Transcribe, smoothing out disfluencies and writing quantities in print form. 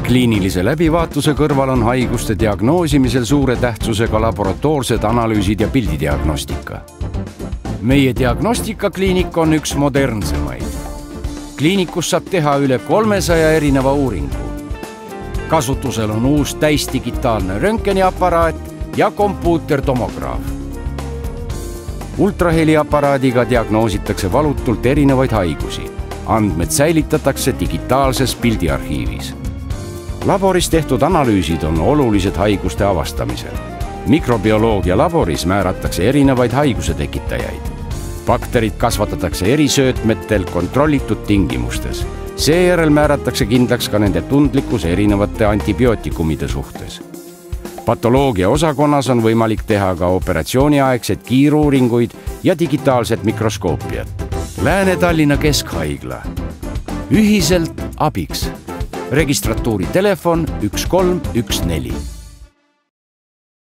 Kliinilise läbivaatuse kõrval on haiguste diagnoosimisel suure tähtsusega laboratoorsed analüüsid ja pildidiagnostika. Meie diagnostikakliinik on üks modernsemaid. Kliinikus saab teha üle 300 erineva uuringu. Kasutusel on uus täisdigitaalne röntgeniaparaat ja kompuutertomograaf. Ultraheliaparaadiga diagnoositakse valutult erinevaid haigusi. Andmed säilitatakse digitaalses pildiarhiivis. Laboris tehtud analüüsid on olulised haiguste avastamisel. Mikrobioloogia laboris määratakse erinevaid haiguse tekitajaid. Bakterid kasvatatakse erisöötmetel kontrollitud tingimustes. Seejärel määratakse kindlaks ka nende tundlikkus erinevate antibiootikumide suhtes. Patoloogia osakonnas on võimalik teha ka operatsiooniaegset kiiruuringuid ja digitaalset mikroskoopiat. Lääne-Tallinna Keskhaigla. Ühiselt abiks. Registratuuri telefon 1314.